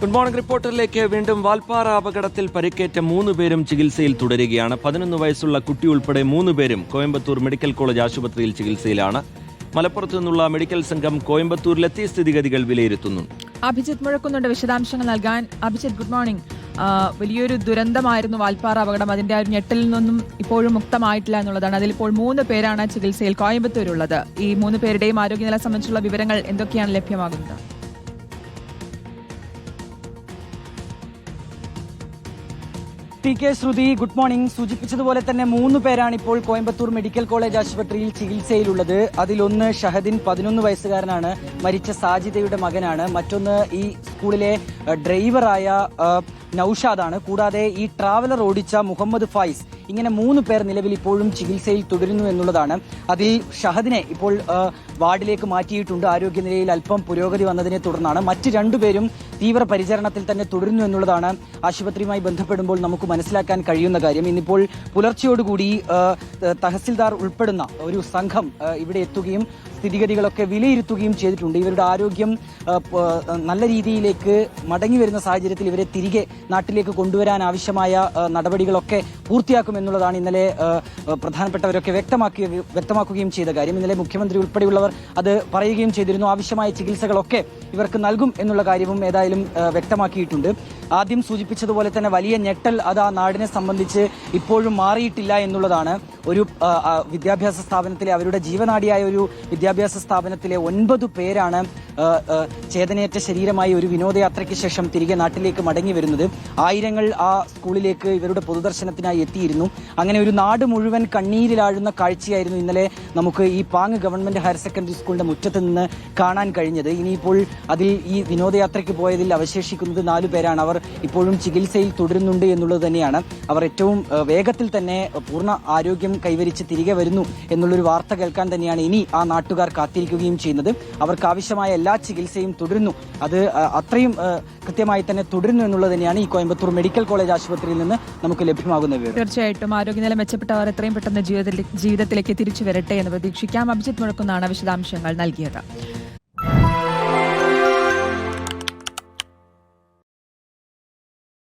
Good morning റിപ്പോർട്ടറിലേക്ക് വീണ്ടും വാൽപ്പാറ അപകടത്തിൽ പരിക്കേറ്റ 3 പേരും ചികിത്സയിൽ തുടരുകയാണ്. 11 വയസ്സുള്ള കുട്ടി ഉൾപ്പെടെ 3 പേരും കോയമ്പത്തൂർ മെഡിക്കൽ കോളേജ് ആശുപത്രിയിൽ ചികിത്സയിലാണ്. മലപ്പുറത്തു നിന്നുള്ള മെഡിക്കൽ സംഘം കോയമ്പത്തൂരിലെത്തി സ്ഥിതിഗതികൾ വിലയിരുത്തുന്നു. അഭിജിത്ത് മുഴക്കുന്നുണ്ട് വിശദാംശങ്ങൾ നൽകാൻ. Abhijith, good morning. വലിയൊരു ദുരന്തമായിരുന്നു വാൽപ്പാറ അപകടം. അതിന്റെ ആ ഒരു ഞെട്ടലിൽ നിന്നും ഇപ്പോഴും മുക്തമായിട്ടില്ല എന്നുള്ളതാണ്. അതിലിപ്പോൾ 3 പേരാണ് ചികിത്സയിൽ കോയമ്പത്തൂരുള്ളത്. ഈ 3 പേരുടെയും ആരോഗ്യനില സംബന്ധിച്ചുള്ള വിവരങ്ങൾ എന്തൊക്കെയാണ് ലഭ്യമാകുന്നത്? ടി.കെ. ശ്രുതി, ഗുഡ് മോർണിംഗ്. സൂചിപ്പിച്ചതുപോലെ തന്നെ 3 പേരാണ് ഇപ്പോൾ കോയമ്പത്തൂർ മെഡിക്കൽ കോളേജ് ആശുപത്രിയിൽ ചികിത്സയിലുള്ളത്. അതിലൊന്ന് ഷഹദിൻ, 11 വയസ്സുകാരനാണ്, മരിച്ച സാജിദയുടെ മകനാണ്. മറ്റൊന്ന് ഈ സ്കൂളിലെ ഡ്രൈവറായ നൌഷാദാണ്. കൂടാതെ ഈ ട്രാവലർ ഓടിച്ച മുഹമ്മദ് ഫായിസ്. ഇങ്ങനെ 3 പേർ നിലവിൽ ഇപ്പോഴും ചികിത്സയിൽ തുടരുന്നു എന്നുള്ളതാണ്. അതിൽ ഷഹദിനെ ഇപ്പോൾ വാർഡിലേക്ക് മാറ്റിയിട്ടുണ്ട്. ആരോഗ്യനിലയിൽ അല്പം പുരോഗതി വന്നതിനെ തുടർന്നാണ്. മറ്റ് 2 പേരും തീവ്ര പരിചരണത്തിൽ തന്നെ തുടരുന്നു എന്നുള്ളതാണ് ആശുപത്രിയുമായി ബന്ധപ്പെടുമ്പോൾ നമുക്ക് മനസ്സിലാക്കാൻ കഴിയുന്ന കാര്യം. ഇന്നിപ്പോൾ പുലർച്ചയോടുകൂടി തഹസിൽദാർ ഉൾപ്പെടുന്ന ഒരു സംഘം ഇവിടെ എത്തുകയും സ്ഥിതിഗതികളൊക്കെ വിലയിരുത്തുകയും ചെയ്തിട്ടുണ്ട്. ഇവരുടെ ആരോഗ്യം നല്ല രീതിയിലേക്ക് മടങ്ങി വരുന്ന സാഹചര്യത്തിൽ ഇവരെ തിരികെ നാട്ടിലേക്ക് കൊണ്ടുവരാൻ ആവശ്യമായ നടപടികളൊക്കെ പൂർത്തിയാക്കുമെന്നുള്ളതാണ് ഇന്നലെ പ്രധാനപ്പെട്ടവരൊക്കെ വ്യക്തമാക്കുകയും ചെയ്ത കാര്യം. ഇന്നലെ മുഖ്യമന്ത്രി ഉൾപ്പെടെയുള്ളവർ അത് പറയുകയും ചെയ്തിരുന്നു. ആവശ്യമായ ചികിത്സകളൊക്കെ ഇവർക്ക് നൽകും എന്നുള്ള കാര്യവും ഏതായാലും വ്യക്തമാക്കിയിട്ടുണ്ട്. ആദ്യം സൂചിപ്പിച്ചതുപോലെ തന്നെ വലിയ ഞെട്ടൽ അത് ആ നാടിനെ സംബന്ധിച്ച് ഇപ്പോഴും മാറിയിട്ടില്ല എന്നുള്ളതാണ്. ഒരു വിദ്യാഭ്യാസ സ്ഥാപനത്തിലെ, അവരുടെ ജീവനാഡിയായ ഒരു വിദ്യാഭ്യാസ സ്ഥാപനത്തിലെ 9 പേരാണ് ചേതനയേറ്റ ശരീരമായി ഒരു വിനോദയാത്രയ്ക്ക് ശേഷം തിരികെ നാട്ടിലേക്ക് മടങ്ങി വരുന്നത്. ആയിരങ്ങൾ ആ സ്കൂളിലേക്ക് ഇവരുടെ പൊതുദർശനത്തിനായി എത്തിയിരുന്നു. അങ്ങനെ ഒരു നാട് മുഴുവൻ കണ്ണീരിലാഴുന്ന കാഴ്ചയായിരുന്നു ഇന്നലെ നമുക്ക് ഈ പാങ് ഗവൺമെന്റ് ഹയർ സെക്കൻഡറി സ്കൂളിന്റെ മുറ്റത്ത് നിന്ന് കാണാൻ കഴിഞ്ഞത്. ഇനിയിപ്പോൾ അതിൽ ഈ വിനോദയാത്രയ്ക്ക് പോയതിൽ അവശേഷിക്കുന്നത് 4 പേരാണ്. അവർ ഇപ്പോഴും ചികിത്സയിൽ തുടരുന്നുണ്ട് എന്നുള്ളത് തന്നെയാണ്. അവർ ഏറ്റവും വേഗത്തിൽ തന്നെ പൂർണ്ണ ആരോഗ്യം കൈവരിച്ച് തിരികെ വരുന്നു എന്നുള്ളൊരു വാർത്ത കേൾക്കാൻ തന്നെയാണ് ഇനി ആ നാട്ടുകാർ കാത്തിരിക്കുകയും ചെയ്യുന്നത്. അവർക്ക് ആവശ്യമായ എല്ലാ ചികിത്സയും തുടരുന്നു. അത് അത്രയും കൃത്യമായി തന്നെ തുടരുന്നു എന്നുള്ളത് തന്നെയാണ് ഈ കോയമ്പത്തൂർ മെഡിക്കൽ കോളേജ് ആശുപത്രിയിൽ നിന്ന് നമുക്ക് ലഭ്യമാകുന്ന വിവരം. തീർച്ചയായിട്ടും ആരോഗ്യനില മെച്ചപ്പെട്ടവർ എത്രയും പെട്ടെന്ന് ജീവിതത്തിലേക്ക് തിരിച്ചു വരട്ടെ എന്ന് പ്രതീക്ഷിക്കാം. അഭിജിത്ത് മുഴക്കുന്നാണ് വിശദാംശങ്ങൾ നൽകിയത്.